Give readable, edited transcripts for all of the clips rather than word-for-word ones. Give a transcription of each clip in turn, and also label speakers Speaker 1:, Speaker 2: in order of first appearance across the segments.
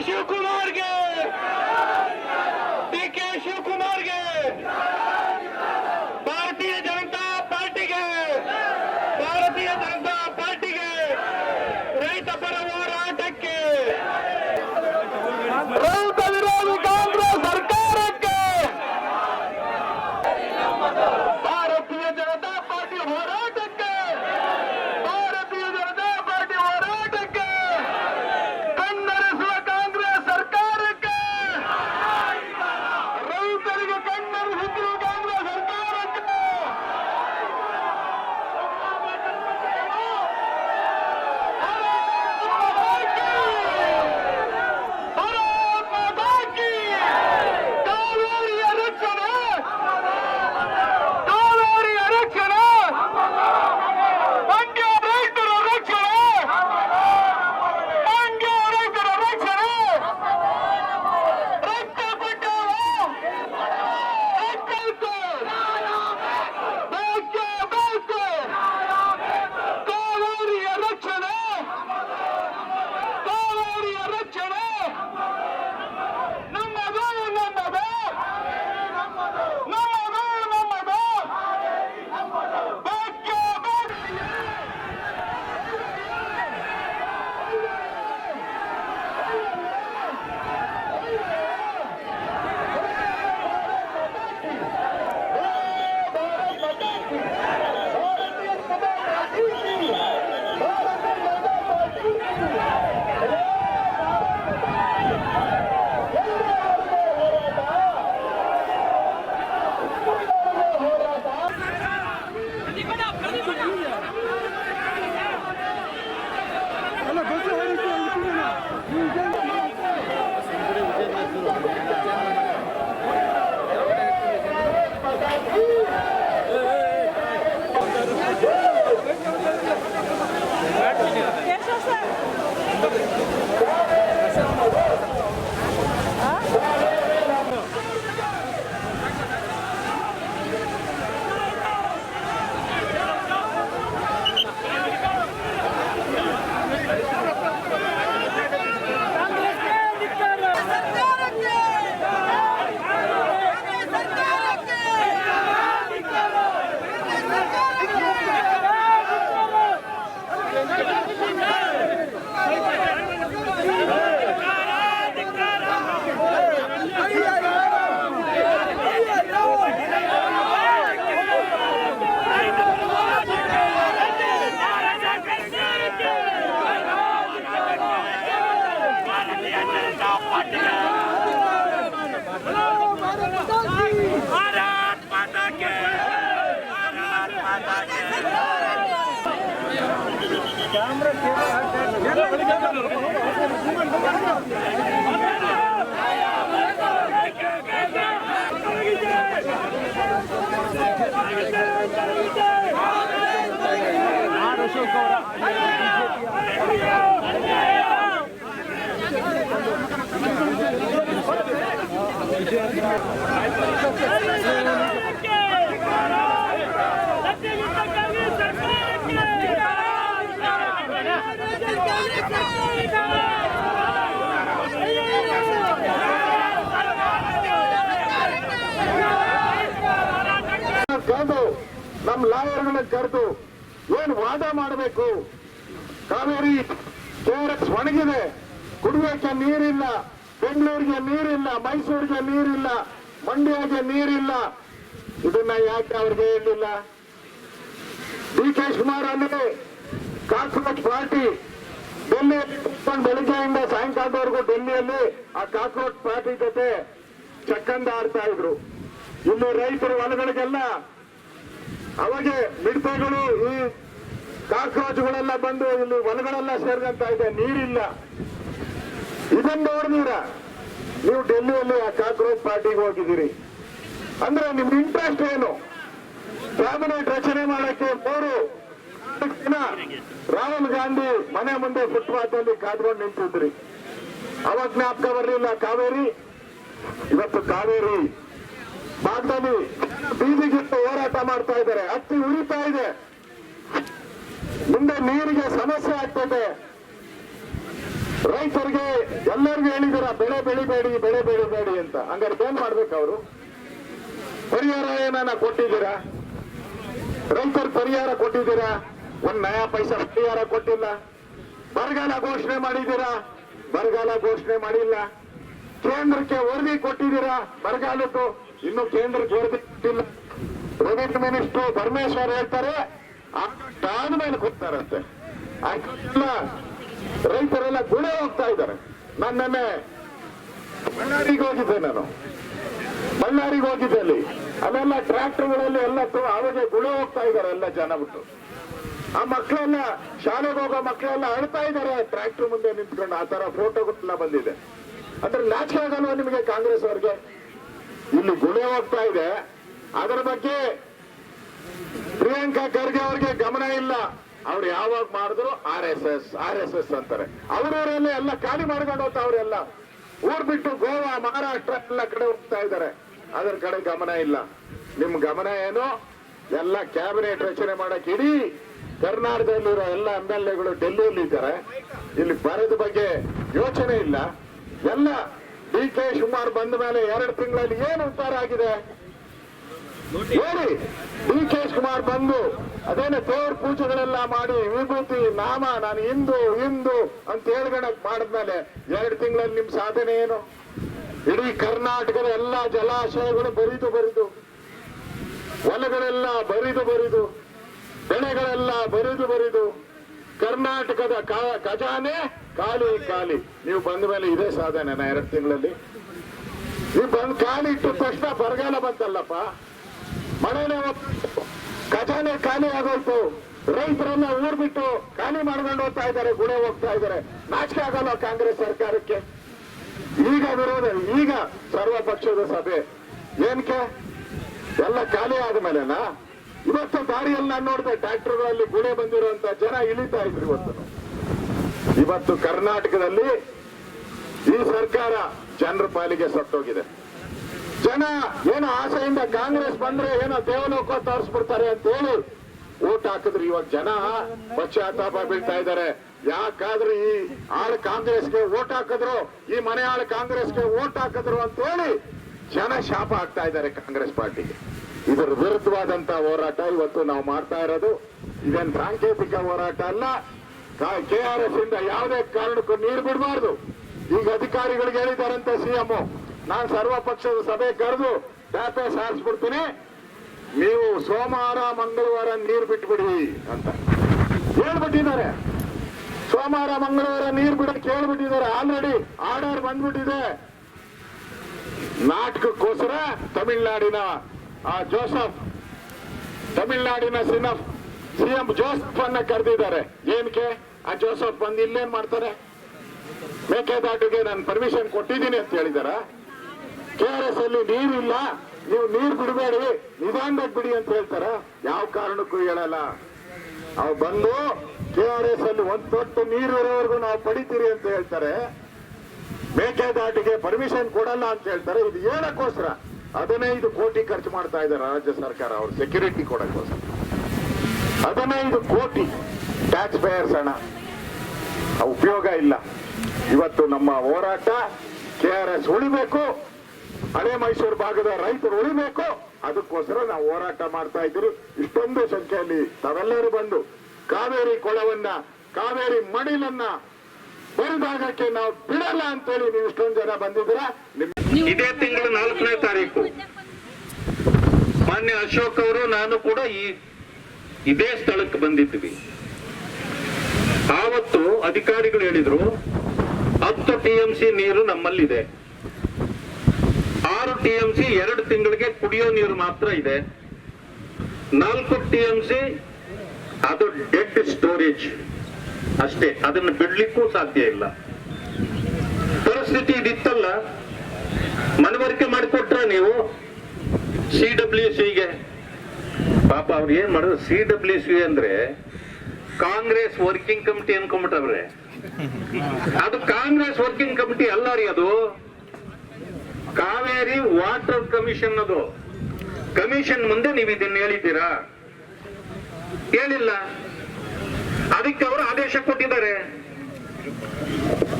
Speaker 1: ಶಿವಕುಮಾರ್ಗೆ DK ಶಿವಕುಮಾರ್ಗೆ ಭಾರತೀಯ ಜನತಾ ಪಾರ್ಟಿಗೆ ರೈತ ಪರ ಹೋರಾಟಕ್ಕೆ ರೈತ ವಿರೋಧಿ ಕಾಂಗ್ರೆಸ್ ಸರ್ಕಾರಕ್ಕೆ ಭಾರತೀಯ ಜನತಾ ಪಾರ್ಟಿ ಹೋರಾಟಕ್ಕೆ ಕಣ್ಣರಿಸುವ ಕಾಂಗ್ರೆಸ್ ಸರ್ಕಾರಕ್ಕೆ ರೈತರಿಗೆ ಕಣ್ಣರಿಸುತ್ತಿರುವ ಕಾಂಗ್ರೆಸ್ ಸರ್ಕಾರಕ್ಕೆ
Speaker 2: ನಮ್ಮ ಲಾಯರ್ಗಳನ್ನ ಕರೆದು ಏನು ವಾದ ಮಾಡಬೇಕು. ಕಾವೇರಿ KRS ಒಣಗಿದೆ, ಕುಡಿಯೋಕೆ ನೀರಿಲ್ಲ, ಬೆಂಗಳೂರಿಗೆ ನೀರಿಲ್ಲ, ಮೈಸೂರಿಗೆ ನೀರಿಲ್ಲ, ಮಂಡ್ಯಗೆ ನೀರಿಲ್ಲ. ಇದನ್ನ ಯಾಕೆ ಅವ್ರಿಗೆ ಹೇಳಿಲ್ಲ? DK ಶಿವಕುಮಾರ್ ಅಲ್ಲಿ ಕಾಕ್ರೋಚ್ ಪಾರ್ಟಿ ಡೆಲ್ಲಿ ಬೆಳಿಗ್ಗೆಯಿಂದ ಸಾಯಂಕಾಲದವರೆಗೂ ಡೆಲ್ಲಿಯಲ್ಲಿ ಆ ಕಾಕ್ರೋಚ್ ಪಾರ್ಟಿ ಜೊತೆ ಚಕ್ಕಂದ ಆಡ್ತಾ ಇದ್ರು. ಇಲ್ಲಿ ರೈತರ ಹೊಲಗಳಿಗೆಲ್ಲ ಅವಾಗೆ ಮಿಡತೆಗಳು ಈ ಕಾಕ್ರೋಚ್ಗಳೆಲ್ಲ ಬಂದು ಇಲ್ಲಿ ಹೊಲಗಳೆಲ್ಲ ಸೇರ್ಕೊಂತ ಇದೆ, ನೀರಿಲ್ಲ. ಇದನ್ನ ನೋಡಿದೀರ ನೀವು ಡೆಲ್ಲಿಯಲ್ಲಿ ಆ ಕಾಕ್ರೋಚ್ ಪಾರ್ಟಿಗೆ ಹೋಗಿದ್ದೀರಿ ಅಂದ್ರೆ ನಿಮ್ ಇಂಟ್ರೆಸ್ಟ್ ಏನು? ಕ್ಯಾಬಿನೆಟ್ ರಚನೆ ಮಾಡಕ್ಕೆ 3 ದಿನ ರಾಹುಲ್ ಗಾಂಧಿ ಮನೆ ಮುಂದೆ ಫುಟ್ಪಾತ್ ಅಲ್ಲಿ ಕಾದ್ಕೊಂಡು ನಿಂತಿದ್ರಿ. ಅವಾಗ ಜ್ಞಾಪಕ ಬರಲಿಲ್ಲ ಕಾವೇರಿ. ಇವತ್ತು ಕಾವೇರಿ ಭಾಗದಲ್ಲಿ ಬೀದಿಗಿಟ್ಟು ಹೋರಾಟ ಮಾಡ್ತಾ ಇದ್ದಾರೆ, ಹತ್ತಿ ಉರಿತಾ ಇದೆ, ಮುಂದೆ ನೀರಿಗೆ ಸಮಸ್ಯೆ ಆಗ್ತದೆ. ರೈತರಿಗೆ ಎಲ್ಲರಿಗೂ ಹೇಳಿದಾರ ಬೆಳೆ ಬೆಳಿಬೇಡಿ ಅಂತ. ಹಂಗಾರೆ ಏನ್ ಮಾಡ್ಬೇಕು ಅವರು? ಪರಿಹಾರ ಏನಾನ ಕೊಟ್ಟಿದ್ದೀರಾ? ರೈತರ ಪರಿಹಾರ ಕೊಟ್ಟಿದ್ದೀರಾ? ಒಂದ್ ನಯಾ ಪೈಸಾ ಪರಿಹಾರ ಕೊಟ್ಟಿಲ್ಲ. ಬರಗಾಲ ಘೋಷಣೆ ಮಾಡಿದ್ದೀರಾ? ಬರಗಾಲ ಘೋಷಣೆ ಮಾಡಿಲ್ಲ. ಕೇಂದ್ರಕ್ಕೆ ವರದಿ ಕೊಟ್ಟಿದ್ದೀರಾ ಬರಗಾಲದ್ದು? ಇನ್ನು ಕೇಂದ್ರಕ್ಕೆ ವರದಿ ಕೊಟ್ಟಿಲ್ಲ. ರೆವಿನ್ಯೂ ಮಿನಿಸ್ಟರ್ ಪರಮೇಶ್ವರ್ ಹೇಳ್ತಾರೆ ಆದ್ಮೇಲೆ ಕೊಡ್ತಾರಂತೆ. ಎಲ್ಲ ರೈತರೆಲ್ಲ ಗುಳೆ ಹೋಗ್ತಾ ಇದ್ದಾರೆ. ನನ್ನೆ ಬಳ್ಳಾರಿಗೆ ಹೋಗಿದ್ದೆ ನಾನು. ಬಳ್ಳಾರಿಗೆ ಹೋಗಿದ್ದೆ ಅಲ್ಲೆಲ್ಲ ಟ್ರ್ಯಾಕ್ಟರ್ಗಳಲ್ಲಿ ಎಲ್ಲ ಅವಾಗೆ ಗುಳೆ ಹೋಗ್ತಾ ಇದ್ದಾರೆ ಎಲ್ಲ ಜನ ಬಿಟ್ಟು. ಆ ಮಕ್ಕಳೆಲ್ಲ ಶಾಲೆಗೆ ಹೋಗೋ ಮಕ್ಕಳೆಲ್ಲ ಅಳ್ತಾ ಇದ್ದಾರೆ ಟ್ರ್ಯಾಕ್ಟರ್ ಮುಂದೆ ನಿಂತ್ಕೊಂಡು. ಆ ತರ ಫೋಟೋಗಳೆಲ್ಲ ಬಂದಿದೆ. ಅಂದ್ರೆ ನಾಚಿಕೆ ಆಗಲ್ವಾ ನಿಮಗೆ ಕಾಂಗ್ರೆಸ್ ಅವ್ರಿಗೆ? ಇಲ್ಲಿ ಗುಳೆ ಹೋಗ್ತಾ ಇದೆ, ಅದರ ಬಗ್ಗೆ ಪ್ರಿಯಾಂಕಾ ಖರ್ಗೆ ಅವ್ರಿಗೆ ಗಮನ ಇಲ್ಲ. ಅವ್ರು ಯಾವಾಗ ಮಾಡಿದ್ರು RSS ಅಂತಾರೆ. ಅವರವರೆಲ್ಲ ಎಲ್ಲ ಖಾಲಿ ಮಾಡ್ಕೊಂಡು ಹೋಗ್ತಾವ್ರೆಲ್ಲ. ಊರ್ ಬಿಟ್ಟು ಗೋವಾ, ಮಹಾರಾಷ್ಟ್ರ ಎಲ್ಲ ಕಡೆ ಹೋಗ್ತಾ ಇದ್ದಾರೆ. ಅದರ ಕಡೆ ಗಮನ ಇಲ್ಲ. ನಿಮ್ ಗಮನ ಏನು? ಎಲ್ಲ ಕ್ಯಾಬಿನೆಟ್ ರಚನೆ ಮಾಡಕ್ ಇಡೀ ಕರ್ನಾಟಕದಲ್ಲಿರೋ ಎಲ್ಲ MLAಗಳು ಡೆಲ್ಲಿಯಲ್ಲಿ ಇದ್ದಾರೆ. ಇಲ್ಲಿ ಬರದ ಬಗ್ಗೆ ಯೋಚನೆ ಇಲ್ಲ. ಎಲ್ಲ DK ಶಿವಕುಮಾರ್ ಬಂದ ಮೇಲೆ 2 ತಿಂಗಳಲ್ಲಿ ಏನು ಉದ್ಧಾರ ಆಗಿದೆ ಹೇಳಿ? DK ಶಿವಕುಮಾರ್ ಬಂದು ಅದೇನೆ ದೇವ್ರ ಪೂಜೆಗಳೆಲ್ಲ ಮಾಡಿ ವಿಭೂತಿ ನಾಮ ನಾನು ಹಿಂದೂ ಅಂತ ಹೇಳ್ಕೊಳಕ್ ಮಾಡಿದ್ಮೇಲೆ 2 ತಿಂಗಳಲ್ಲಿ ನಿಮ್ ಸಾಧನೆ ಏನು? ಇಡೀ ಕರ್ನಾಟಕದ ಎಲ್ಲಾ ಜಲಾಶಯಗಳು ಬರಿದು ಹೊಲಗಳೆಲ್ಲ ಬರಿದು ಬೆಳೆಗಳೆಲ್ಲ ಬರಿದು ಕರ್ನಾಟಕದ ಖಜಾನೆ ಖಾಲಿ. ನೀವು ಬಂದ ಮೇಲೆ ಇದೇ ಸಾಧನೆ 2 ತಿಂಗಳಲ್ಲಿ? ನೀವು ಬಂದು ಖಾಲಿ ಇಟ್ಟ ತಕ್ಷಣ ಬರಗಾಲ ಬಂತಲ್ಲಪ್ಪ, ಮಳೆನೇ ಖಜಾನೆ ಖಾಲಿ ಆಗೋಯ್ತು. ರೈತರೆಲ್ಲ ಊರ್ ಬಿಟ್ಟು ಖಾಲಿ ಮಾಡ್ಕೊಂಡು ಹೋಗ್ತಾ ಇದ್ದಾರೆ, ಗುಳೆ ಹೋಗ್ತಾ ಇದ್ದಾರೆ. ನಾಚಿಕೆ ಆಗಲ್ಲ ಕಾಂಗ್ರೆಸ್ ಸರ್ಕಾರಕ್ಕೆ? ಈಗ ವಿರೋಧ, ಈಗ ಸರ್ವಪಕ್ಷದ ಸಭೆ ಏನಕ್ಕೆ? ಎಲ್ಲ ಖಾಲಿ ಆದ್ಮೇಲೆನಾ? ಇವತ್ತು ದಾರಿಯಲ್ಲಿ ನಾನು ನೋಡಿದೆ ಟ್ರ್ಯಾಕ್ಟರ್ಗಳಲ್ಲಿ ಗುಳೆ ಬಂದಿರುವಂತ ಜನ ಇಳಿತಾ ಇದ್ರು. ಇವತ್ತು ಕರ್ನಾಟಕದಲ್ಲಿ ಈ ಸರ್ಕಾರ ಜನರ ಪಾಲಿಗೆ ಸತ್ತೋಗಿದೆ. ಜನ ಏನೋ ಆಸೆಯಿಂದ ಕಾಂಗ್ರೆಸ್ ಬಂದ್ರೆ ಏನೋ ದೇವಲೋಕ ತೋರಿಸ್ಬಿಡ್ತಾರೆ ಅಂತ ಹೇಳಿ ಓಟ್ ಹಾಕಿದ್ರು. ಇವಾಗ ಜನ ಪಶ್ಚಾತ್ತಾಪ ಬೀಳ್ತಾ ಇದ್ದಾರೆ. ಯಾಕಾದ್ರೂ ಈ ಆಳು ಕಾಂಗ್ರೆಸ್ಗೆ ಓಟ್ ಹಾಕಿದ್ರು, ಈ ಮನೆ ಆಳು ಕಾಂಗ್ರೆಸ್ಗೆ ಓಟ್ ಹಾಕಿದ್ರು ಅಂತ ಹೇಳಿ ಜನ ಶಾಪ ಆಗ್ತಾ ಇದ್ದಾರೆ ಕಾಂಗ್ರೆಸ್ ಪಾರ್ಟಿಗೆ. ಇದರ ವಿರುದ್ಧವಾದಂತ ಹೋರಾಟ ಇವತ್ತು ನಾವು ಮಾಡ್ತಾ ಇರೋದು. ಇದೇನು ಸಾಂಕೇತಿಕ ಹೋರಾಟ ಅಲ್ಲ. KRS ಇಂದ ಯಾವುದೇ ಕಾರಣಕ್ಕೂ ನೀರು ಬಿಡಬಾರ್ದು. ಈಗ ಅಧಿಕಾರಿಗಳಿಗೆ ಹೇಳಿದಾರಂತೆ CM, ನಾನು ಸರ್ವಪಕ್ಷದ ಸಭೆ ಕರೆದು ಟ್ಯಾಪೆ ಸಾರಿಸ್ಬಿಡ್ತೀನಿ, ನೀವು ಸೋಮವಾರ ಮಂಗಳವಾರ ನೀರು ಬಿಟ್ಬಿಡಿ ಅಂತ ಹೇಳ್ಬಿಟ್ಟಿದ್ದಾರೆ. ಸೋಮವಾರ ಮಂಗಳವಾರ ನೀರು ಬಿಡಕ್ಕೆ ಹೇಳ್ಬಿಟ್ಟಿದ್ದಾರೆ. ಆಲ್ರೆಡಿ ಆರ್ಡರ್ ಬಂದ್ಬಿಟ್ಟಿದೆ. ನಾಟಕಕ್ಕೋಸ್ಕರ ತಮಿಳುನಾಡಿನ ತಮಿಳುನಾಡಿನ CM ಜೋಸಫ್ ಅನ್ನ ಕರೆದಿದ್ದಾರೆ. ಏನಕ್ಕೆ? ಆ ಜೋಸಫ್ ಬಂದು ಇಲ್ಲೇನ್ ಮಾಡ್ತಾರೆ? ಮೇಕೆದಾಟಿಗೆ ನಾನು ಪರ್ಮಿಷನ್ ಕೊಟ್ಟಿದ್ದೀನಿ ಅಂತ ಹೇಳಿದಾರ. KRS ಅಲ್ಲಿ ನೀರಿಲ್ಲ, ನೀವು ನೀರು ಬಿಡಬೇಡಿ, ನಿಧಾನವಾಗಿ ಬಿಡಿ ಅಂತ ಹೇಳ್ತಾರ? ಯಾವ ಕಾರಣಕ್ಕೂ ಹೇಳಲ್ಲ. ಅವ್ ಬಂದು KRS ಅಲ್ಲಿ 1 ತೊಟ್ಟು ನೀರು ಇರೋವರೆಗೂ ನಾವು ಪಡಿತೀರಿ ಅಂತ ಹೇಳ್ತಾರೆ. ಮೇಕೆದಾಟಿಗೆ ಪರ್ಮಿಷನ್ ಕೊಡಲ್ಲ ಅಂತ ಹೇಳ್ತಾರೆ. ಇದು ಏನಕ್ಕೋಸ್ಕರ 15 ಕೋಟಿ ಖರ್ಚು ಮಾಡ್ತಾ ಇದ್ದಾರೆ ರಾಜ್ಯ ಸರ್ಕಾರ ಅವ್ರ ಸೆಕ್ಯೂರಿಟಿ ಕೊಡಕ್ಕೋಸ್ಕರ. 15 ಕೋಟಿ ಟ್ಯಾಕ್ಸ್ ಪೇಯರ್ಸ್ ಹಣ. ಉಪಯೋಗ ಇಲ್ಲ. ಇವತ್ತು ನಮ್ಮ ಹೋರಾಟ KRS ಉಳಿಬೇಕು, ಹಳೆ ಮೈಸೂರು ಭಾಗದ ರೈತರು ಉಳಿಬೇಕು. ಅದಕ್ಕೋಸ್ಕರ ನಾವು ಹೋರಾಟ ಮಾಡ್ತಾ ಇದ್ದೀವಿ. ಇಷ್ಟೊಂದು ಸಂಖ್ಯೆಯಲ್ಲಿ ತಾವೆಲ್ಲರೂ ಬಂದು ಕಾವೇರಿ ಕೊಳವನ್ನ, ಕಾವೇರಿ ಮಡಿಲನ್ನ ಬರಿದಾಗಕ್ಕೆ ನಾವು ಬಿಡಲ್ಲ ಅಂತೇಳಿ ನೀವು ಇಷ್ಟೊಂದು ಜನ ಬಂದಿದ್ದೀರಾ.
Speaker 3: ಇದೇ ತಿಂಗಳ 4ನೇ ತಾರೀಕು ಮಾನ್ಯ ಅಶೋಕ್ ಅವರು ನಾನು ಕೂಡ ಇದೇ ಸ್ಥಳಕ್ಕೆ ಬಂದಿದ್ವಿ. ಆವತ್ತು ಅಧಿಕಾರಿಗಳು ಹೇಳಿದ್ರು 10 TMC ನೀರು ನಮ್ಮಲ್ಲಿದೆ, 6 TMC 2 ತಿಂಗಳಿಗೆ ಕುಡಿಯೋ ನೀರು ಮಾತ್ರ ಇದೆ, 4 TMC ಅದು ಡೆಡ್ ಸ್ಟೋರೇಜ್ ಅಷ್ಟೇ, ಅದನ್ನು ಬಿಡ್ಲಿಕ್ಕೂ ಸಾಧ್ಯ ಇಲ್ಲ. ಪರಿಸ್ಥಿತಿ ಇದಿತ್ತಲ್ಲ, ಮನವರಿಕೆ ಮಾಡಿಕೊಟ್ರ ನೀವು CWCಗೆ? ಪಾಪ ಅವ್ರು ಏನ್ ಮಾಡಿದ್ರು, CWC ಅಂದ್ರೆ ಕಾಂಗ್ರೆಸ್ ವರ್ಕಿಂಗ್ ಕಮಿಟಿ ಅನ್ಕೊಂಡ್ಬಿಟ್ಟವ್ರೆ. ಅದು ಕಾಂಗ್ರೆಸ್ ವರ್ಕಿಂಗ್ ಕಮಿಟಿ ಅಲ್ಲ ರೀ, ಅದು ಕಾವೇರಿ ವಾಟರ್ ಕಮಿಷನ್. ಅದು ಕಮಿಷನ್ ಮುಂದೆ ನೀವು ಇದನ್ನ ಹೇಳಿದ್ದೀರಾ? ಹೇಳಿಲ್ಲ. ಅದಕ್ಕೆ ಅವರು ಆದೇಶ ಕೊಟ್ಟಿದ್ದಾರೆ.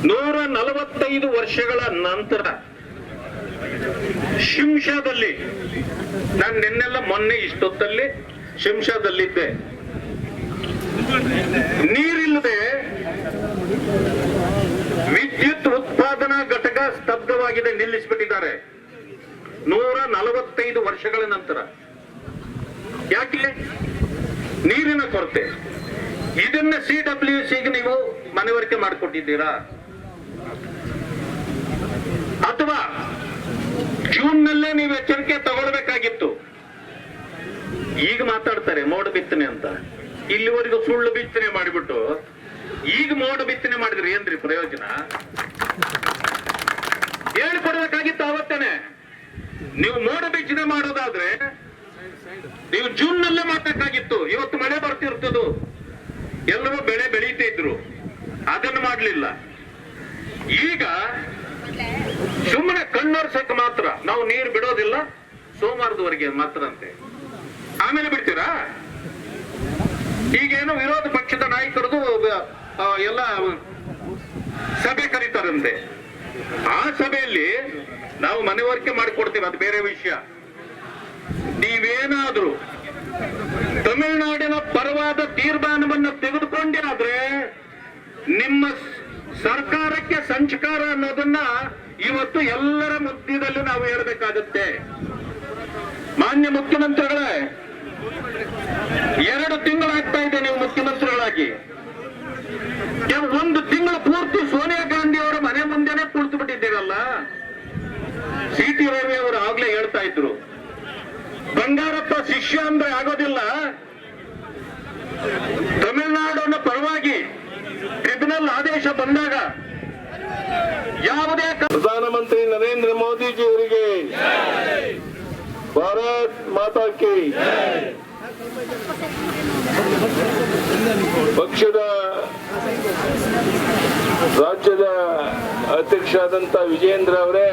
Speaker 3: 145 ವರ್ಷಗಳ ನಂತರ ಶಿಂಷಾದಲ್ಲಿ, ನಾನು ನಿನ್ನೆಲ್ಲ ಮೊನ್ನೆ ಇಷ್ಟೊತ್ತಲ್ಲಿ ಶಿಂಷಾದಲ್ಲಿದ್ದೆ, ನೀರಿಲ್ಲದೆ ವಿದ್ಯುತ್ ಉತ್ಪಾದನಾ ಘಟಕ ಸ್ತಬ್ಧವಾಗಿದೆ, ನಿಲ್ಲಿಸಿಬಿಟ್ಟಿದ್ದಾರೆ 145 ವರ್ಷಗಳ ನಂತರ. ಯಾಕೆ? ನೀರಿನ ಕೊರತೆ. ಇದನ್ನ CWCಗೆ ನೀವು ಮನವರಿಕೆ ಮಾಡಿಕೊಟ್ಟಿದ್ದೀರಾ? ಅಥವಾ ಜೂನ್ನಲ್ಲೇ ನೀವು ಎಚ್ಚರಿಕೆ ತಗೊಳ್ಬೇಕಾಗಿತ್ತು? ಈಗ ಮಾತಾಡ್ತಾರೆ ಮೋಡ ಬಿತ್ತನೆ ಅಂತ. ಇಲ್ಲಿವರೆಗೂ ಸುಳ್ಳು ಬಿತ್ತನೆ ಮಾಡಿಬಿಟ್ಟು ಈಗ ಮೋಡ ಬಿತ್ತನೆ ಮಾಡಿದ್ರೆ ಏನ್ರಿ ಪ್ರಯೋಜನ? ಹೇಳ್ಕೊಡ್ಬೇಕಾಗಿತ್ತು ಅವತ್ತೇನೆ. ನೀವು ಮೋಡ ಬಿತ್ತನೆ ಮಾಡೋದಾದ್ರೆ ನೀವು ಜೂನ್ ನಲ್ಲೇ ಮಾಡಬೇಕಾಗಿತ್ತು. ಇವತ್ತು ಮಳೆ ಬರ್ತಿರ್ತದು, ಎಲ್ಲರೂ ಬೆಳೆ ಬೆಳೀತಿದ್ರು, ಅದನ್ನು ಮಾಡ್ಲಿಲ್ಲ. ಈಗ ಸುಮ್ಮನೆ ಕಣ್ಣೊರ್ಸಕ್ಕೆ ಮಾತ್ರ ನಾವು ನೀರು ಬಿಡೋದಿಲ್ಲ, ಸೋಮವಾರದವರೆಗೆ ಮಾತ್ರ ಅಂತೆ. ಆಮೇಲೆ ಬಿಡ್ತೀರಾ? ಈಗೇನು ವಿರೋಧ ಪಕ್ಷದ ನಾಯಕರದು ಎಲ್ಲ ಸಭೆ ಕರೀತಾರಂತೆ. ಆ ಸಭೆಯಲ್ಲಿ ನಾವು ಮನವರಿಕೆ ಮಾಡಿಕೊಡ್ತೀವಿ, ಅದು ಬೇರೆ ವಿಷಯ. ನೀವೇನಾದ್ರೂ ತಮಿಳುನಾಡಿನ ಪರವಾದ ತೀರ್ಮಾನವನ್ನು ತೆಗೆದುಕೊಂಡೇ ಆದ್ರೆ ನಿಮ್ಮ ಸರ್ಕಾರಕ್ಕೆ ಸಂಚಕಾರ ಅನ್ನೋದನ್ನ ಇವತ್ತು ಎಲ್ಲರ ಮಧ್ಯದಲ್ಲಿ ನಾವು ಹೇಳಬೇಕಾಗುತ್ತೆ. ಮಾನ್ಯ ಮುಖ್ಯಮಂತ್ರಿಗಳೇ, 2 ತಿಂಗಳಾಗ್ತಾ ಇದೆ ನೀವು ಮುಖ್ಯಮಂತ್ರಿಗಳಾಗಿ. 1 ತಿಂಗಳ ಪೂರ್ತಿ ಸೋನಿಯಾ ಗಾಂಧಿ ಅವರ ಮನೆ ಮುಂದೆನೆ ಕುಳಿತು ಬಿಟ್ಟಿದ್ದೀರಲ್ಲ. CT ರವಿ ಅವರು ಆಗ್ಲೇ ಹೇಳ್ತಾ ಇದ್ರು, ಬಂಗಾರಪ್ಪ ಶಿಷ್ಯ ಅಂದ್ರೆ ಆಗೋದಿಲ್ಲ, ತಮಿಳುನಾಡಿನ ಪರವಾಗಿ ಟ್ರಿಬ್ಯುನಲ್ ಆದೇಶ ಬಂದಾಗ ಯಾವುದೇ
Speaker 2: ಪ್ರಧಾನಮಂತ್ರಿ ನರೇಂದ್ರ ಮೋದಿಜಿ ಅವರಿಗೆ ಭಾರತ್ ಮಾತಾ ಕಿ. ಪಕ್ಷದ ರಾಜ್ಯದ ಅಧ್ಯಕ್ಷ ಆದಂತ ವಿಜಯೇಂದ್ರ ಅವರೇ,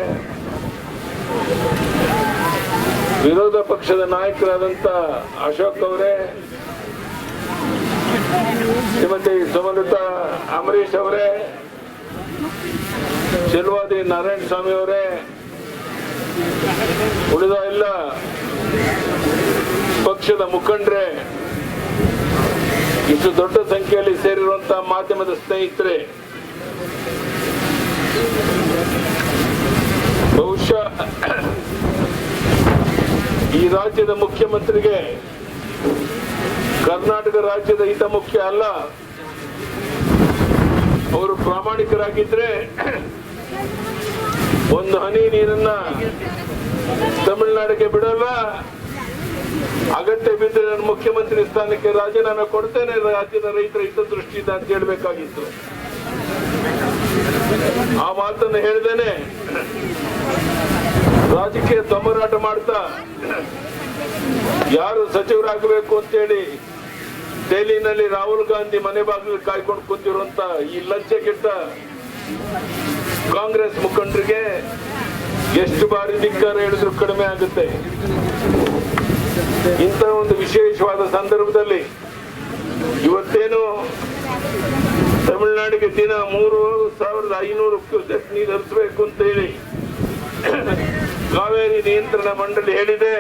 Speaker 2: ವಿರೋಧ ಪಕ್ಷದ ನಾಯಕರಾದಂತ ಅಶೋಕ್ ಅವರೇ, ಶ್ರೀಮತಿ ಸುಮಲತಾ ಅಂಬರೀಶ್ ಅವರೇ, ಚೆಲುವಾದಿ ನಾರಾಯಣ ಸ್ವಾಮಿ ಅವರೇ, ಉಳಿದ ಎಲ್ಲ ಪಕ್ಷದ ಮುಖಂಡರೇ, ಇಷ್ಟು ದೊಡ್ಡ ಸಂಖ್ಯೆಯಲ್ಲಿ ಸೇರಿರುವಂತಹ ಮಾಧ್ಯಮದ ಸ್ನೇಹಿತರೆ, ಬಹುಶಃ ಈ ರಾಜ್ಯದ ಮುಖ್ಯಮಂತ್ರಿಗೆ ಕರ್ನಾಟಕ ರಾಜ್ಯದ ಹಿತ ಮುಖ್ಯ ಅಲ್ಲ. ಅವರು ಪ್ರಾಮಾಣಿಕರಾಗಿದ್ರೆ ಒಂದು ಹನಿ ನೀರನ್ನ ತಮಿಳುನಾಡಿಗೆ ಬಿಡಲ್ಲ, ಅಗತ್ಯ ಬಿದ್ದರೆ ನಾನು ಮುಖ್ಯಮಂತ್ರಿ ಸ್ಥಾನಕ್ಕೆ ರಾಜೀನಾಮೆ ಕೊಡ್ತೇನೆ, ರಾಜ್ಯದ ರೈತರ ಹಿತದೃಷ್ಟಿಯಿಂದ ಅಂತ ಹೇಳ್ಬೇಕಾಗಿತ್ತು. ಆ ಮಾತನ್ನು ಹೇಳ್ದೇನೆ ರಾಜಕೀಯ ತೊಂಬರಾಟ ಮಾಡ್ತಾ ಯಾರು ಸಚಿವರಾಗಬೇಕು ಅಂತೇಳಿ ದೆಹಲಿನಲ್ಲಿ ರಾಹುಲ್ ಗಾಂಧಿ ಮನೆ ಬಾಗಿಲು ಕಾಯ್ಕೊಂಡು ಕೂತಿರುವಂತ ಈ ಲಂಚಕ್ಕಿಟ್ಟ ಕಾಂಗ್ರೆಸ್ ಮುಖಂಡರಿಗೆ ಎಷ್ಟು ಬಾರಿ ಧಿಕ್ಕಾರ ಹೇಳಿದ್ರು ಕಡಿಮೆ ಆಗುತ್ತೆ. ಇಂಥ ಒಂದು ವಿಶೇಷವಾದ ಸಂದರ್ಭದಲ್ಲಿ ಇವತ್ತೇನು ತಮಿಳುನಾಡಿಗೆ ದಿನ 3,500 ಕ್ಯೂಸೆಕ್ ನೀರು ಹರಿಸಬೇಕು ಅಂತ ಹೇಳಿ ಕಾವೇರಿ ನಿಯಂತ್ರಣ ಮಂಡಳಿ ಹೇಳಿದೆ.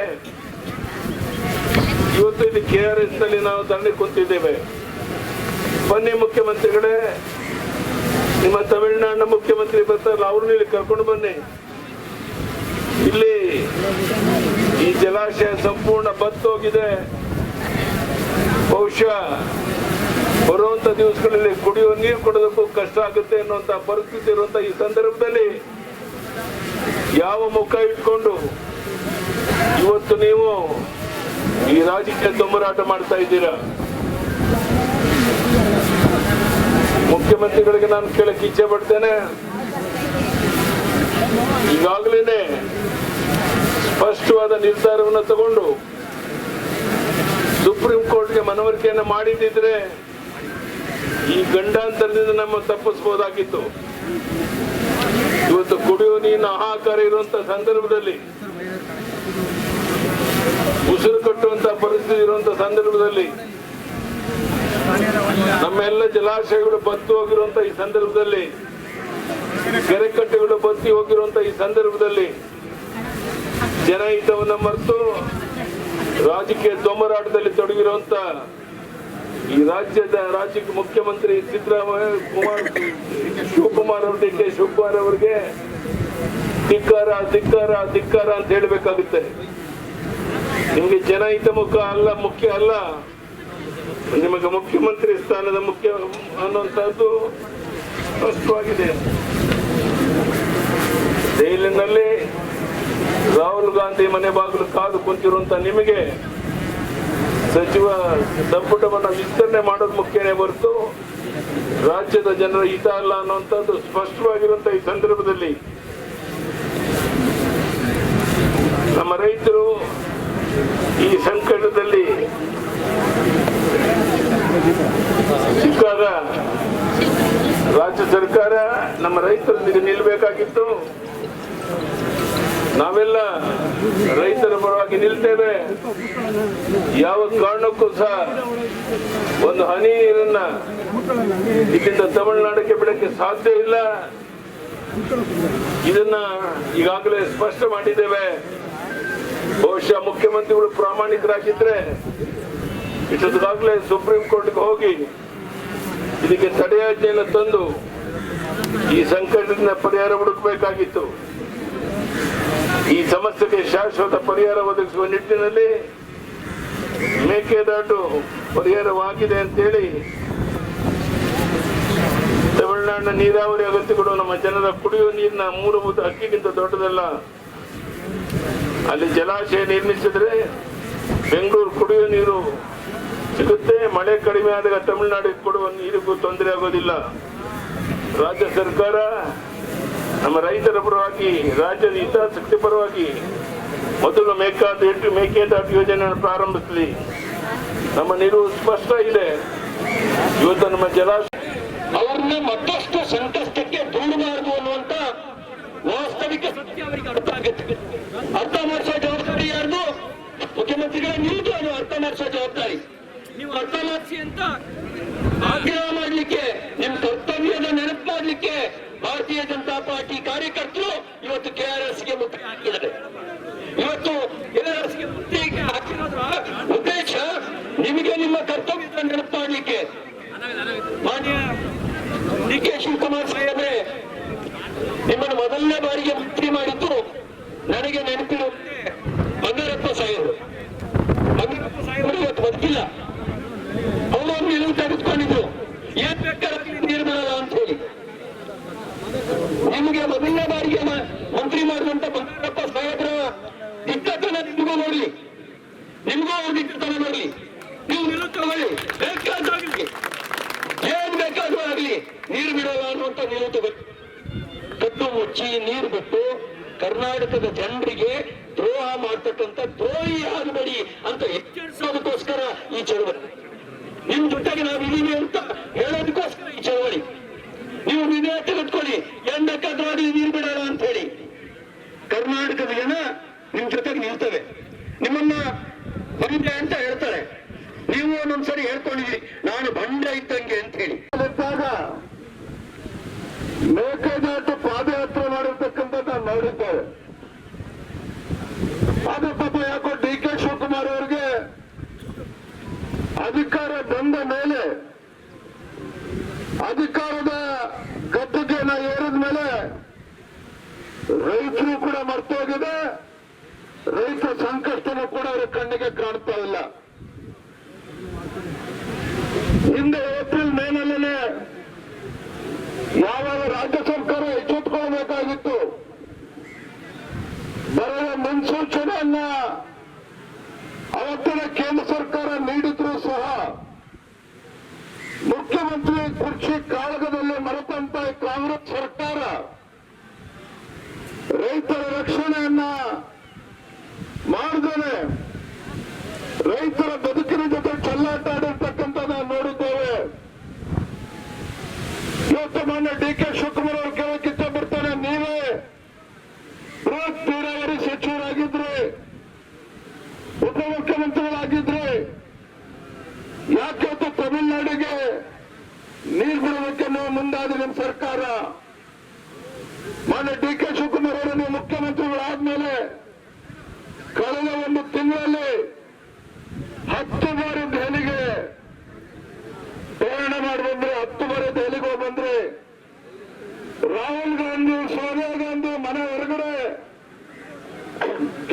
Speaker 2: ಇವತ್ತು ಇಲ್ಲಿ KRS ನಲ್ಲಿ ನಾವು ಧರಣಿ ಕುಂತಿದ್ದೇವೆ. ಬನ್ನಿ ಮುಖ್ಯಮಂತ್ರಿಗಳೇ, ನಿಮ್ಮ ತಮಿಳುನಾಡಿನ ಮುಖ್ಯಮಂತ್ರಿ ಬರ್ತಾರಲ್ಲ, ಅವ್ರನ್ನ ಇಲ್ಲಿ ಕರ್ಕೊಂಡು ಬನ್ನಿ. ಇಲ್ಲಿ ಈ ಜಲಾಶಯ ಸಂಪೂರ್ಣ ಬತ್ತೋಗಿದೆ. ಬಹುಶಃ ಬರುವಂತ ದಿವಸಗಳಲ್ಲಿ ಕುಡಿಯುವ ನೀರು ಕೊಡೋದಕ್ಕೂ ಕಷ್ಟ ಆಗುತ್ತೆ ಅನ್ನುವಂತ ಪರಿಸ್ಥಿತಿ ಇರುವಂತ ಈ ಸಂದರ್ಭದಲ್ಲಿ ಯಾವ ಮುಖ ಇಟ್ಕೊಂಡು ಇವತ್ತು ನೀವು ಈ ರಾಜಕೀಯ ತೊಂಬರಾಟ ಮಾಡ್ತಾ ಇದ್ದೀರಾ? ಮುಖ್ಯಮಂತ್ರಿಗಳಿಗೆ ನಾನು ಕೇಳಕ್ಕೆ ಇಚ್ಛೆ ಪಡ್ತೇನೆ, ಈಗಾಗಲೇ ಸ್ಪಷ್ಟವಾದ ನಿರ್ಧಾರವನ್ನು ತಗೊಂಡು ಸುಪ್ರೀಂ ಕೋರ್ಟ್ಗೆ ಮನವರಿಕೆಯನ್ನು ಮಾಡಿದ್ದಿದ್ರೆ ಈ ಗಂಡಾಂತರದಿಂದ ನಮ್ಮ ತಪ್ಪಿಸಬಹುದಾಗಿತ್ತು. ಇವತ್ತು ಕುಡಿಯುವ ನೀರಿನ ಹಾಹಾಕಾರ ಇರುವಂತ ಸಂದರ್ಭದಲ್ಲಿ, ಉಸಿರು ಕಟ್ಟುವಂತ ಪರಿಸ್ಥಿತಿ ಇರುವಂತ ಸಂದರ್ಭದಲ್ಲಿ
Speaker 4: ನಮ್ಮೆಲ್ಲ ಜಲಾಶಯಗಳು ಬತ್ತಿ ಹೋಗಿರುವಂತ ಈ ಸಂದರ್ಭದಲ್ಲಿ, ಕೆರೆಕಟ್ಟೆಗಳು ಬತ್ತಿ ಹೋಗಿರುವಂತ ಈ ಸಂದರ್ಭದಲ್ಲಿ ಜನಹಿತವನ್ನು ಮರೆತು ರಾಜಕೀಯ ದೊಂಬರಾಟದಲ್ಲಿ ತೊಡಗಿರುವಂತ ಈ ರಾಜ್ಯಕ್ಕೆ ಮುಖ್ಯಮಂತ್ರಿ ಶಿವಕುಮಾರ್ ಅವರು, ಡಿ ಕೆ ಶಿವಕುಮಾರ್ ಅವರಿಗೆ ಧಿಕ್ಕಾರ ಧಿಕ್ಕಾರ ಧಿಕ್ಕಾರ ಅಂತ ಹೇಳಬೇಕಾಗುತ್ತೆ. ನಿಮಗೆ ಜನಹಿತ ಮುಖ್ಯ ಅಲ್ಲ, ನಿಮಗೆ ಮುಖ್ಯಮಂತ್ರಿ ಸ್ಥಾನದ ಮುಖ್ಯ ಅನ್ನುವಂಥದ್ದು ಸ್ಪಷ್ಟವಾಗಿದೆ. ಜೈಲಿನಲ್ಲಿ ರಾಹುಲ್ ಗಾಂಧಿ ಮನೆ ಬಾಗಿಲು ಕಾದು ಕುಂತಿರುವಂತ ನಿಮಗೆ ಸಚಿವ ಸಂಪುಟವನ್ನ ವಿಸ್ತರಣೆ ಮಾಡೋದು ಮುಖ್ಯನೇ ಹೊರತು ರಾಜ್ಯದ ಜನರ ಹಿತ ಅಲ್ಲ ಅನ್ನುವಂಥದ್ದು ಸ್ಪಷ್ಟವಾಗಿರುವಂತ ಈ ಸಂದರ್ಭದಲ್ಲಿ ನಮ್ಮ ರೈತರು ಈ ಸಂಕಟದಲ್ಲಿ ಸಿಕ್ಕಾಗ ರಾಜ್ಯ ಸರ್ಕಾರ ನಮ್ಮ ರೈತರೊಂದಿಗೆ ನಿಲ್ಲಬೇಕಾಗಿತ್ತು. ನಾವೆಲ್ಲ ರೈತರ ಪರವಾಗಿ ನಿಲ್ತೇವೆ. ಯಾವ ಕಾರಣಕ್ಕೂ ಸಹ ಒಂದು ಹನಿ ನೀರನ್ನ ಇಲ್ಲಿಂದ ತಮಿಳುನಾಡಿಗೆ ಬಿಡಕ್ಕೆ ಸಾಧ್ಯ ಇಲ್ಲ. ಇದನ್ನ ಈಗಾಗಲೇ ಸ್ಪಷ್ಟ ಮಾಡಿದ್ದೇವೆ. ಬಹುಶಃ ಮುಖ್ಯಮಂತ್ರಿಗಳು ಪ್ರಾಮಾಣಿಕರಾಗಿದ್ರೆ ಇಷ್ಟೊತ್ತಿಗಾಗಲೇ ಸುಪ್ರೀಂ ಕೋರ್ಟ್ಗೆ ಹೋಗಿ ಇದಕ್ಕೆ ತಡೆಯಾಜ್ಞೆಯನ್ನು ತಂದು ಈ ಸಂಕಟದಿಂದ ಪರಿಹಾರ ಹುಡುಕಬೇಕಾಗಿತ್ತು. ಈ ಸಮಸ್ಯೆಗೆ ಶಾಶ್ವತ ಪರಿಹಾರ ಒದಗಿಸುವ ನಿಟ್ಟಿನಲ್ಲಿ ಮೇಕೆದಾಟು ಪರಿಹಾರವಾಗಿದೆ ಅಂತೇಳಿ ತಮಿಳುನಾಡಿನ ನೀರಾವರಿ ಅಗತ್ಯಗಳು ನಮ್ಮ ಜನರ ಕುಡಿಯುವ ನೀರಿನ ಮೂಲಭೂತ ಹಕ್ಕಿಗಿಂತ ದೊಡ್ಡದಲ್ಲ. ಅಲ್ಲಿ ಜಲಾಶಯ ನಿರ್ಮಿಸಿದ್ರೆ ಬೆಂಗಳೂರು ಕುಡಿಯುವ ನೀರು ಸಿಗುತ್ತೆ. ಮಳೆ ಕಡಿಮೆ ಆದಾಗ ತಮಿಳುನಾಡಿಗೆ ಕೊಡುವ ನೀರಿಗೂ ತೊಂದರೆ ಆಗೋದಿಲ್ಲ. ರಾಜ್ಯ ಸರ್ಕಾರ ನಮ್ಮ ರೈತರ ಪರವಾಗಿ, ರಾಜ್ಯದ ಹಿತಾಸಕ್ತಿ ಪರವಾಗಿ ಮೊದಲು ಮೇಕೆದಾಟು ಯೋಜನೆಯನ್ನು ಪ್ರಾರಂಭಿಸಲಿ. ನಮ್ಮ ನಿಲುವು ಸ್ಪಷ್ಟ ಇದೆ. ಇವತ್ತು ನಮ್ಮ ಜಲಾಶಯ
Speaker 1: ಅವ್ರನ್ನ ಮತ್ತಷ್ಟು ಸಂಕಷ್ಟಕ್ಕೆ ದೂಡಬಾರದು ಅನ್ನುವಂತ ವಾಸ್ತವಿಕ ಸತ್ಯ ಅವರಿಗೆ ಅರ್ಥ ಆಗುತ್ತೆ. ಅರ್ಥ ಮಾಡಿಸೋ ಜವಾಬ್ದಾರಿ ಯಾರ್ದು? ಮುಖ್ಯಮಂತ್ರಿಗಳ ನಿಮ್ದು. ಅದು ಅರ್ಥ ಮಾಡಿಸೋ ಜವಾಬ್ದಾರಿ. ನೀವು ಅರ್ಥ ಮಾಡಿಸಿ ಅಂತ ಆಗ್ರಹ ಮಾಡ್ಲಿಕ್ಕೆ, ನಿಮ್ ಕರ್ತವ್ಯದ ನೆನಪು ಮಾಡ್ಲಿಕ್ಕೆ ಭಾರತೀಯ ಜನತಾ ಪಾರ್ಟಿ ಕಾರ್ಯಕರ್ತರು ಇವತ್ತು KRSಗೆ ಮುತ್ತಿಗೆ ಹಾಕಿದ್ದಾರೆ. ಇವತ್ತು KRSಗೆ ಮುತ್ತಿಗೆ ಹಾಕಿರೋದ್ರ ಉದ್ದೇಶ ನಿಮಗೆ ನಿಮ್ಮ ಕರ್ತವ್ಯದ ನೆನಪು ಮಾಡ್ಲಿಕ್ಕೆ. ಮಾನ್ಯ ಡಿ ಕೆ ಶಿವಕುಮಾರ್ ಸಾಹೇಬ್ರೆ, ನಿಮ್ಮನ್ನು ಮೊದಲನೇ ಬಾರಿಗೆ ಮಂತ್ರಿ ಮಾಡಿದ್ದು ನನಗೆ ನೆನಪಿರುವಂತೆ ಬಂಗಾರಪ್ಪ ಸಾಹೇಬರು. ಬಂಗಾರಪ್ಪ ಸಾಹೇಬರು ಇವತ್ತು ಬದುಕಿಲ್ಲ. ಅವರು ನಿಲುವು ತೆಗೆದುಕೊಂಡಿದ್ರು, ಏನ್ ಬೇಕಾದ್ರೆ ನೀರು ಬಿಡಲ್ಲ ಅಂತ ಹೇಳಿ. ನಿಮಗೆ ಮೊದಲನೇ ಬಾರಿಗೆ ಮಂತ್ರಿ ಮಾಡಿದಂತ ಬಂಗಾರಪ್ಪ ಸಾಹೇಬ್ರ ದಿಟ್ಟತನ ನಿಮಗೂ ನೋಡ್ಲಿ, ನಿಮಗೂ ಅವ್ರ ದಿಟ್ಟತನ ನೋಡ್ಲಿ. ನೀವು ನಿಲುವು ತಗೊಳ್ಳಿ, ಬೇಕಾದಾಗಲಿ ಏನ್ ಬೇಕಾದ್ರೂ ಆಗ್ಲಿ ನೀರು ಬಿಡಲ್ಲ ಅನ್ನುವಂತ ನಿಲುವು ತಗೊಳ್ಳಿ. ಕದ್ದು ಮುಚ್ಚಿ ನೀರು ಬಿಟ್ಟು ಕರ್ನಾಟಕದ ಜನರಿಗೆ ದ್ರೋಹ ಮಾಡ್ತಕ್ಕಂಥ ದ್ರೋಹಿ ಆಗಬೇಡಿ ಅಂತ ಎಚ್ಚರಿಸೋದಕ್ಕೋಸ್ಕರ ಈ ಚಳವಳಿ. ನಿಮ್ ಜೊತೆಗೆ ನಾವು ಇದೀವಿ ಅಂತ ಹೇಳೋದಕ್ಕೋಸ್ಕರ ಈ ಚಳವಳಿ. ನೀವು ವಿನಯ ತೆಗೆದುಕೊಳ್ಳಿ, ಏನ್ ಬೇಕಾದ್ರೂ ಆಗಲಿ ನೀರು ಬಿಡಲ್ಲ ಅಂತ ಹೇಳಿ. ಕರ್ನಾಟಕದ ಜನ ನಿಮ್ ಜೊತೆಗೆ ನಿಲ್ತವೆ. ನಿಮ್ಮನ್ನ ಬಂಡೆ ಅಂತ ಹೇಳ್ತಾರೆ. ನೀವು ಒಂದೊಂದ್ಸರಿ ಹೇಳ್ಕೊಂಡಿದ್ರಿ ನಾನು ಬಂಡೆ ಇದ್ದಂಗೆ ಅಂತ ಹೇಳಿ.
Speaker 2: ಮೇಕೆದಾಟು ಪಾದಯಾತ್ರೆ ಮಾಡಿರ್ತಕ್ಕಂಥದ್ದು ನಾವು ನೋಡಿದ್ದೇವೆ. ಅದು ಪಾಪ ಯಾಕೋ ಡಿ ಕೆ ಶಿವಕುಮಾರ್ ಅವರಿಗೆ ಅಧಿಕಾರ ಬಂದ ಮೇಲೆ, ಅಧಿಕಾರದ ಗದ್ದುಗೆನ ಏರಿದ ಮೇಲೆ ರೈತರು ಕೂಡ ಮರ್ತೋಗಿದೆ. ರೈತ ಸಂಕಷ್ಟನೂ ಕೂಡ ಅವರ ಕಣ್ಣಿಗೆ ಕಾಣ್ತಾ ಇಲ್ಲ. ಹಿಂದೆ ಏಪ್ರಿಲ್ ಮೇನಲ್ಲೇ ಯಾವಾಗ ರಾಜ್ಯ ಸರ್ಕಾರ ಎಚ್ಚೆತ್ತುಕೊಳ್ಬೇಕಾಗಿತ್ತು, ಬರುವ ಮುನ್ಸೂಚನೆಯನ್ನ ಅವತ್ತಿನ ಕೇಂದ್ರ ಸರ್ಕಾರ ನೀಡಿದ್ರು ಸಹ ಮುಖ್ಯಮಂತ್ರಿ ಕುರ್ಚಿ ಕಾಳಗದಲ್ಲಿ ಮರೆತಂತ ಕಾಂಗ್ರೆಸ್ ಸರ್ಕಾರ ರೈತರ ರಕ್ಷಣೆಯನ್ನ ಮಾಡದೇನೆ ರೈತರ ಬದುಕಿನ ಜೊತೆ ಚೆಲ್ಲಾಟ ಆಡಿರ್ತಕ್ಕಂಥದ್ದು ನಾವು ನೋಡಿದ್ದೇವೆ. ಇವತ್ತು ಮಾನ್ಯ ಡಿ ಕೆ ಶಿವಕುಮಾರ್ ಅವರು ಕೇಳಕ್ಕೆ ಇಷ್ಟಪಡ್ತಾನೆ, ನೀವೇ ಬೃಹತ್ ನೀರಾವರಿ ಸಚಿವರಾಗಿದ್ರೆ, ಉಪಮುಖ್ಯಮಂತ್ರಿಗಳಾಗಿದ್ರೆ, ಯಾಕೆ ತಮಿಳುನಾಡಿಗೆ ಸರ್ಕಾರ. ಮಾನ್ಯ ಡಿ ಕೆ ಶಿವಕುಮಾರ್ ಅವರನ್ನು ಮುಖ್ಯಮಂತ್ರಿಗಳಾದ್ಮೇಲೆ ಕಳೆದ ಒಂದು ತಿಂಗಳಲ್ಲಿ 10 ಬಾರಿ ದೆಹಲಿಗೆ ಪ್ರಯಾಣ ಮಾಡಿ ಬಂದ್ರೆ, 10 ಬಾರಿ ದೆಹಲಿಗೆ ಹೋಗಿ ಬಂದ್ರೆ, ರಾಹುಲ್ ಗಾಂಧಿ ಸೋನಿಯಾ ಗಾಂಧಿ ಮನೆ ಹೊರಗಡೆ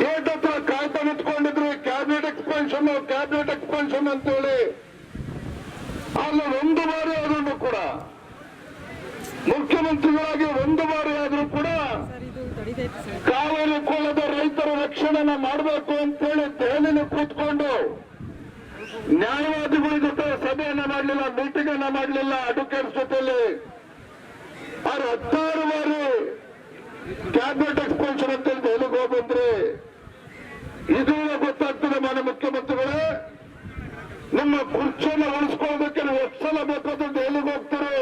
Speaker 2: ಗೇಟ್ ಹತ್ರ ಕಾಯ್ತಾ ನಿಂತ್ಕೊಂಡಿದ್ರು. ಕ್ಯಾಬಿನೆಟ್ ಎಕ್ಸ್ಪೆನ್ಷನ್ ಅಂತೇಳಿ ಅಲ್ಲಿ 1 ಬಾರಿ ಆದ್ರೂ ಕೂಡ, ಮುಖ್ಯಮಂತ್ರಿಗಳಾಗಿ 1 ಬಾರಿ ಆದ್ರೂ ಕೂಡ ಕಾವೇರಿ ಕೊಳ್ಳದ ರೈತರ ರಕ್ಷಣೆನ ಮಾಡಬೇಕು ಅಂತೇಳಿ ದೆಹಲಿಯಲ್ಲಿ ಕೂತ್ಕೊಂಡು ನ್ಯಾಯವಾದಿಗಳ ಜೊತೆ ಸಭೆಯನ್ನ ಮಾಡಲಿಲ್ಲ, ಮೀಟಿಂಗ್ ಅನ್ನ ಮಾಡಲಿಲ್ಲ ಅಡ್ವೊಕೇಟ್ಸ್ ಜೊತೆಲಿ. ಅವ್ರು 16 ಬಾರಿ ಕ್ಯಾಬಿನೆಟ್ ಎಕ್ಸ್ಪೆನ್ಷನ್ ಅಂತೇಳಿ ದೆಹಲಿಗೆ ಹೋಗಿ ಬಂದ್ರೆ, ಇದು ಗೊತ್ತಾಗ್ತದೆ ಮಾನ್ಯ ಮುಖ್ಯಮಂತ್ರಿಗಳೇ, ನಿಮ್ಮ ಕುರ್ಚಿಯನ್ನು ಉಳಿಸ್ಕೊಳ್ಳೋದಕ್ಕೆ ನೀವು ಎಷ್ಟು ಸಲ ಬೇಕಾದ್ರೂ ದೆಹಲಿಗೆ ಹೋಗ್ತೀರಿ.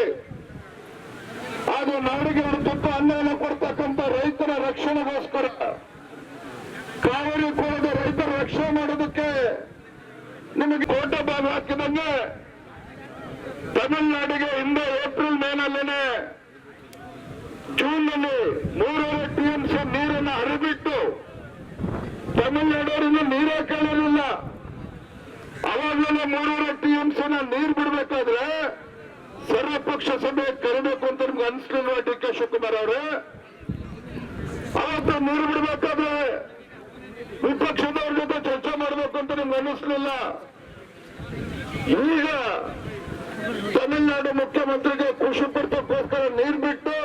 Speaker 2: ಅದು ನಾಡಿಗೆ ತುತ್ತು ಅನ್ನವನ್ನು ಕೊಡ್ತಕ್ಕಂಥ ರೈತರ ರಕ್ಷಣೆಗೋಸ್ಕರ, ಕಾವೇರಿ ಕೊಳದ ರೈತರ ರಕ್ಷಣೆ ಮಾಡೋದಕ್ಕೆ ನಿಮಗೆ ಕೋಟೆ ಬಾವಿ ಹಾಕಿದಂಗೆ ತಮಿಳುನಾಡಿಗೆ ಹಿಂದೆ ಏಪ್ರಿಲ್ ಮೇನಲ್ಲೇನೆ ಜೂನ್ನಲ್ಲಿ 3.5 TMC ನೀರನ್ನು ಹರಿಬಿಟ್ಟು ತಮಿಳುನಾಡವರಿಂದ ನೀರೇ ಕೇಳಲಿಲ್ಲ. ಅವಾಗಲೇ 3.5 TMC ನೀರು ಬಿಡಬೇಕಾದ್ರೆ ಸರ್ವಪಕ್ಷ ಸಭೆ ಕರಿಬೇಕು ಅಂತ ನಿಮ್ಗೆ ಅನಿಸ್ಲಿಲ್ವಾ ಡಿ ಕೆ ಶಿವಕುಮಾರ್ ಅವರೇ? ಅವತ್ತು ನೀರು ಬಿಡಬೇಕಾದ್ರೆ ವಿಪಕ್ಷದವ್ರ ಜೊತೆ ಚರ್ಚೆ ಮಾಡಬೇಕು ಅಂತ ನಿಮ್ಗೆ ಅನ್ನಿಸ್ಲಿಲ್ಲ. ಈಗ ತಮಿಳುನಾಡು ಮುಖ್ಯಮಂತ್ರಿಗೆ ಖುಷಿ ಪಡ್ತಕ್ಕೋಸ್ಕರ ನೀರು ಬಿಟ್ಟು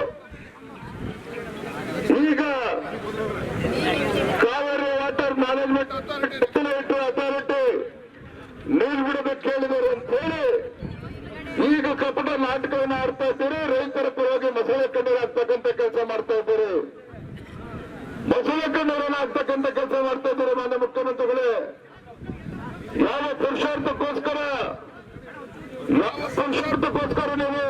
Speaker 2: ಈಗ ಕಾವೇರಿ ವಾಟರ್ ಮ್ಯಾನೇಜ್ಮೆಂಟ್ ಅಥಾರಿಟಿ ನೀರು ಬಿಡಬೇಕು ಕೇಳಿದರು ಅಂತ ಹೇಳಿ ಈಗ ಕಪಟ ನಾಟಕವನ್ನು ಆಡ್ತಾ ಇದ್ದೀರಿ. ರೈತರ ಪರವಾಗಿ ಮಸಾಲೆ ಕಣ್ಣೀರು ಹಾಕ್ತಕ್ಕಂಥ ಕೆಲಸ ಮಾಡ್ತಾ ಇದ್ದೀರಿ, ಮಸಾಲೆ ಕಣ್ಣೀರನ್ನು ಹಾಕ್ತಕ್ಕಂಥ ಕೆಲಸ ಮಾಡ್ತಾ ಇದ್ದೀರಿ ಮಾನ್ಯ ಮುಖ್ಯಮಂತ್ರಿಗಳೇ. ಯಾವ ಪುರುಷಾರ್ಥಕ್ಕೋಸ್ಕರ ನೀವು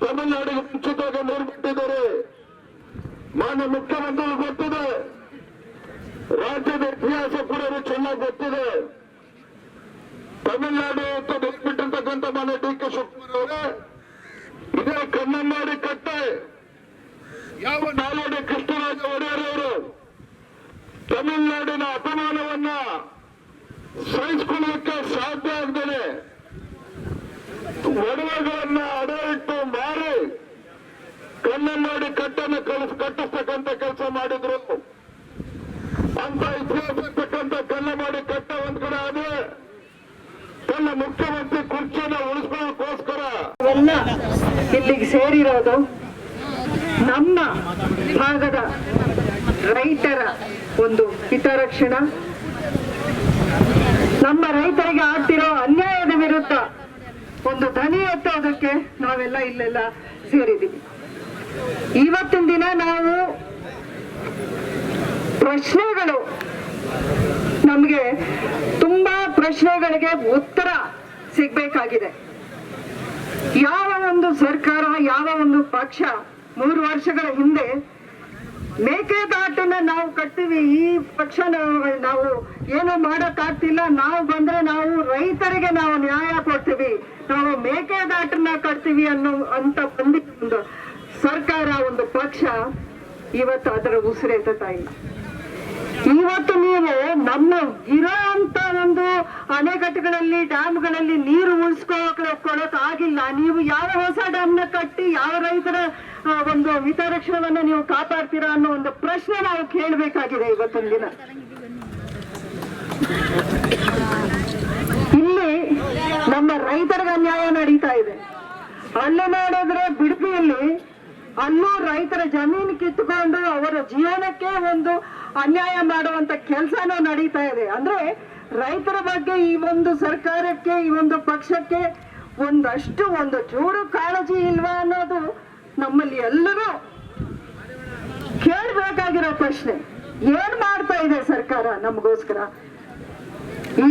Speaker 2: ತಮಿಳುನಾಡಿಗೆ ಮುಂಚಿತವಾಗಿ ನೀರು ಬಿಟ್ಟಿದ್ದೀರಿ ಮಾನ್ಯ ಮುಖ್ಯಮಂತ್ರಿಗಳು ಗೊತ್ತಿದೆ. ರಾಜ್ಯದ ಇತಿಹಾಸ ಕೂಡ ಚೆನ್ನಾಗಿ ಗೊತ್ತಿದೆ. ತಮಿಳುನಾಡು ಬಿಟ್ಟಿರ್ತಕ್ಕಂಥ ಮಾನ್ಯ ಡಿ ಕೆ ಶಿವಕುಮಾರ್ ಅವರೇ, ಇದೇ ಕನ್ನಂಬಾಡಿ ಕಟ್ಟೆ ಯಾವ ನಾಲ್ವಡಿ ಕೃಷ್ಣರಾಜ ಒಡೆಯರ್ ಅವರು ತಮಿಳುನಾಡಿನ ಅಪಮಾನವನ್ನ ಸಹಿಸಿಕೊಳ್ಳಲಿಕ್ಕೆ ಸಾಧ್ಯ ಆಗದೇನೆ ಒಡವೆಗಳನ್ನ ಅಡೆ ಇಟ್ಟು ಮಾರಿ ಕನ್ನಂಬಾಡಿ ಕಟ್ಟನ್ನು ಕಟ್ಟಿಸ್ತಕ್ಕಂಥ ಕೆಲಸ ಮಾಡಿದ್ರು. ಅಂತ ಇತಿಹಾಸ ಇರ್ತಕ್ಕಂಥ ಕನ್ನಂಬಾಡಿ ಕಟ್ಟ ಒಂದ್ ಕಡೆ ಆದ್ರೆ ತನ್ನ ಮುಖ್ಯಮಂತ್ರಿ ಕುರ್ಚಿಯನ್ನು ಉಳಿಸ್ಕೊಳ್ಳೋದಕ್ಕೋಸ್ಕರ
Speaker 5: ಇಲ್ಲಿಗೆ ಸೇರಿರೋದು ನಮ್ಮ ಭಾಗದ ರೈತರ ಒಂದು ಹಿತರಕ್ಷಣಾ, ನಮ್ಮ ರೈತರಿಗೆ ಆಗ್ತಿರೋ ಅನ್ಯಾಯದ ವಿರುದ್ಧ ಒಂದು ಧ್ವನಿ ಎತ್ತೋದಕ್ಕೆ ನಾವೆಲ್ಲ ಇಲ್ಲೆಲ್ಲ ಸೇರಿದ್ದೀವಿ. ಇವತ್ತಿನ ದಿನ ನಾವು ಪ್ರಶ್ನೆಗಳು, ನಮಗೆ ತುಂಬಾ ಪ್ರಶ್ನೆಗಳಿಗೆ ಉತ್ತರ ಸಿಗ್ಬೇಕಾಗಿದೆ. ಯಾವ ಒಂದು ಸರ್ಕಾರ, ಯಾವ ಒಂದು ಪಕ್ಷ 3 ವರ್ಷಗಳ ಹಿಂದೆ ಮೇಕೆದಾಟನ್ನ ನಾವು ಕಟ್ತೀವಿ, ಈ ಪಕ್ಷ ನಾವು ಏನು ಮಾಡಕ್ಕಾಗ್ತಿಲ್ಲ, ನಾವು ಬಂದ್ರೆ ನಾವು ರೈತರಿಗೆ ನಾವು ನ್ಯಾಯ ಕೊಡ್ತೀವಿ, ನಾವು ಮೇಕೆದಾಟನ್ನ ಕಟ್ತೀವಿ ಅಂತ ಬಂದಿದ್ದ ಒಂದು ಸರ್ಕಾರ, ಒಂದು ಪಕ್ಷ ಇವತ್ತು ಅದರ ಉಸಿರೆತ್ತಾ ಇಲ್ಲ. ಇವತ್ತು ನೀವು ನಮ್ಮ ಇರೋ ಅಂತ ಒಂದು ಅಣೆಕಟ್ಟುಗಳಲ್ಲಿ, ಡ್ಯಾಮ್ಗಳಲ್ಲಿ ನೀರು ಉಳಿಸ್ಕೊಳಕ್ ಆಗಿಲ್ಲ. ನೀವು ಯಾವ ಹೊಸ ಡ್ಯಾಮ್ನ ಕಟ್ಟಿ ಯಾವ ರೈತರ ಒಂದು ಹಿತರಕ್ಷಣೆಯನ್ನ ನೀವು ಕಾಪಾಡ್ತೀರಾ ಅನ್ನೋ ಒಂದು ಪ್ರಶ್ನೆ ನಾವು ಕೇಳಬೇಕಾಗಿದೆ ಇವತ್ತಿನ ದಿನ. ಇಲ್ಲಿ ನಮ್ಮ ರೈತರಿಗೆ ಅನ್ಯಾಯ ನಡೀತಾ ಇದೆ. ಅಲ್ಲಿ ನೋಡಿದ್ರೆ ಬಿಡುಪಿಯಲ್ಲಿ ಅಲ್ಲೂ ರೈತರ ಜಮೀನು ಕಿತ್ತುಕೊಂಡು ಅವರ ಜೀವನಕ್ಕೆ ಒಂದು ಅನ್ಯಾಯ ಮಾಡುವಂತ ಕೆಲಸನೂ ನಡೀತಾ ಇದೆ. ಅಂದ್ರೆ ರೈತರ ಬಗ್ಗೆ ಈ ಒಂದು ಸರ್ಕಾರಕ್ಕೆ, ಈ ಒಂದು ಪಕ್ಷಕ್ಕೆ ಒಂದಷ್ಟು ಒಂದು ಚೂರು ಕಾಳಜಿ ಇಲ್ವಾ ಅನ್ನೋದು ನಮ್ಮಲ್ಲಿ ಎಲ್ಲರೂ ಕೇಳಬೇಕಾಗಿರೋ ಪ್ರಶ್ನೆ. ಏನ್ ಮಾಡ್ತಾ ಇದೆ ಸರ್ಕಾರ ನಮಗೋಸ್ಕರ? ಈ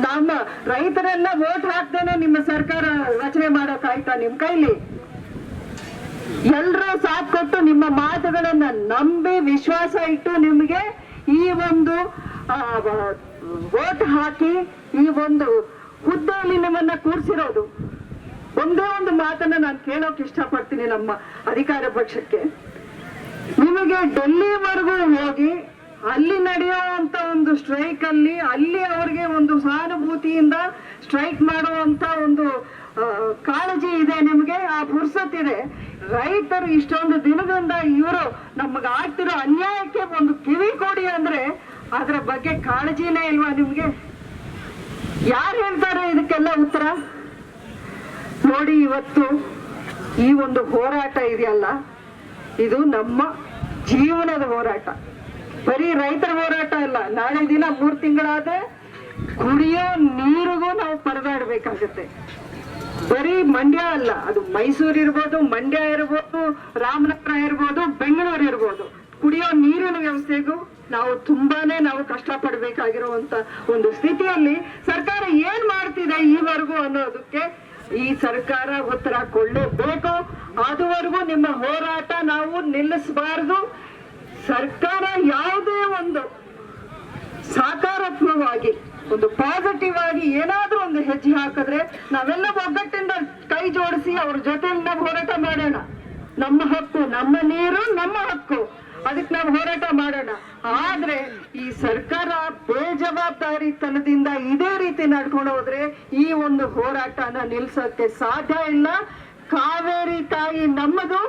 Speaker 5: ನಮ್ಮ ರೈತರೆಲ್ಲ ವೋಟ್ ಹಾಕ್ದೇನೆ ನಿಮ್ಮ ಸರ್ಕಾರ ರಚನೆ ಮಾಡೋಕಾಯ್ತಾ ನಿಮ್ ಕೈಲಿ? ಎಲ್ರೂ ಸಾಥ್ ಕೊಟ್ಟು ನಿಮ್ಮ ಮಾತುಗಳನ್ನ ನಂಬಿ ವಿಶ್ವಾಸ ಇಟ್ಟು ನಿಮ್ಗೆ ಈ ಒಂದು ವೋಟ್ ಹಾಕಿ ಈ ಒಂದು ಹುದ್ದೆಯಲ್ಲಿ ನಿಮ್ಮನ್ನ ಕೂರಿಸಿರೋದು. ಒಂದೇ ಒಂದು ಮಾತನ್ನ ನಾನು ಕೇಳೋಕೆ ಇಷ್ಟಪಡ್ತೀನಿ ನಮ್ಮ ಅಧಿಕಾರ ಪಕ್ಷಕ್ಕೆ. ನಿಮಗೆ ಡೆಲ್ಲಿವರೆಗೂ ಹೋಗಿ ಅಲ್ಲಿ ನಡೆಯುವಂತ ಒಂದು ಸ್ಟ್ರೈಕ್ ಅಲ್ಲಿ ಅವ್ರಿಗೆ ಒಂದು ಸಹಾನುಭೂತಿಯಿಂದ ಸ್ಟ್ರೈಕ್ ಮಾಡುವಂತ ಒಂದು ಕಾಳಜಿ ಇದೆ, ನಿಮ್ಗೆ ಆ ಪುರ್ಸತ್ತಿದೆ. ರೈತರು ಇಷ್ಟೊಂದು ದಿನದಿಂದ ಇವರು ನಮ್ಗೆ ಆಗ್ತಿರೋ ಅನ್ಯಾಯಕ್ಕೆ ಒಂದು ಕಿವಿ ಕೊಡಿ ಅಂದ್ರೆ ಅದ್ರ ಬಗ್ಗೆ ಕಾಳಜಿನೇ ಇಲ್ವಾ ನಿಮ್ಗೆ? ಯಾರು ಹೇಳ್ತಾರೆ ಇದಕ್ಕೆಲ್ಲ ಉತ್ತರ? ನೋಡಿ, ಇವತ್ತು ಈ ಒಂದು ಹೋರಾಟ ಇದೆಯಲ್ಲ, ಇದು ನಮ್ಮ ಜೀವನದ ಹೋರಾಟ, ಬರೀ ರೈತರ ಹೋರಾಟ ಅಲ್ಲ. ನಾಳೆ ದಿನ 3 ತಿಂಗಳಾದ್ರೆ ಕುಡಿಯೋ ನೀರಿಗೂ ನಾವು ಪರದಾಡ್ಬೇಕಾಗತ್ತೆ. ಬರೀ ಮಂಡ್ಯ ಅಲ್ಲ, ಅದು ಮೈಸೂರು ಇರ್ಬೋದು, ಮಂಡ್ಯ ಇರ್ಬೋದು, ರಾಮನಗರ ಇರ್ಬೋದು, ಬೆಂಗಳೂರು ಇರ್ಬೋದು, ಕುಡಿಯೋ ನೀರಿನ ವ್ಯವಸ್ಥೆಗೂ ನಾವು ಕಷ್ಟ ಪಡ್ಬೇಕಾಗಿರುವಂತ ಒಂದು ಸ್ಥಿತಿಯಲ್ಲಿ ಸರ್ಕಾರ ಏನ್ ಮಾಡ್ತಿದೆ ಈವರೆಗೂ ಅನ್ನೋದಕ್ಕೆ ಈ ಸರ್ಕಾರ ಉತ್ತರ ಕೊಡಲೇಬೇಕು. ಅದುವರೆಗೂ ನಿಮ್ಮ ಹೋರಾಟ ನಾವು ನಿಲ್ಲಿಸಬಾರದು. ಸರ್ಕಾರ ಯಾವುದೇ ಒಂದು ಸಕಾರಾತ್ಮಕವಾಗಿ ಒಂದು ಪಾಸಿಟಿವ್ ಆಗಿ ಏನಾದ್ರೂ ಒಂದು ಹೆಜ್ಜೆ ಹಾಕಿದ್ರೆ ನಾವೆಲ್ಲ ಒಗ್ಗಟ್ಟಿಂದ ಕೈ ಜೋಡಿಸಿ ಅವ್ರ ಜೊತೆಲಿ ನಾವು ಹೋರಾಟ ಮಾಡೋಣ. ನಮ್ಮ ಹಕ್ಕು, ನಮ್ಮ ನೀರು ನಮ್ಮ ಹಕ್ಕು, ಅದಕ್ಕೆ ನಾವು ಹೋರಾಟ ಮಾಡೋಣ. ಆದ್ರೆ ಈ ಸರ್ಕಾರ ಬೇಜವಾಬ್ದಾರಿತನದಿಂದ ಇದೇ ರೀತಿ ನಡ್ಕೊಂಡು ಹೋದ್ರೆ ಈ ಒಂದು ಹೋರಾಟನ ನಿಲ್ಸೋಕೆ ಸಾಧ್ಯ ಇಲ್ಲ. ಕಾವೇರಿ ತಾಯಿ ನಮ್ಮದು,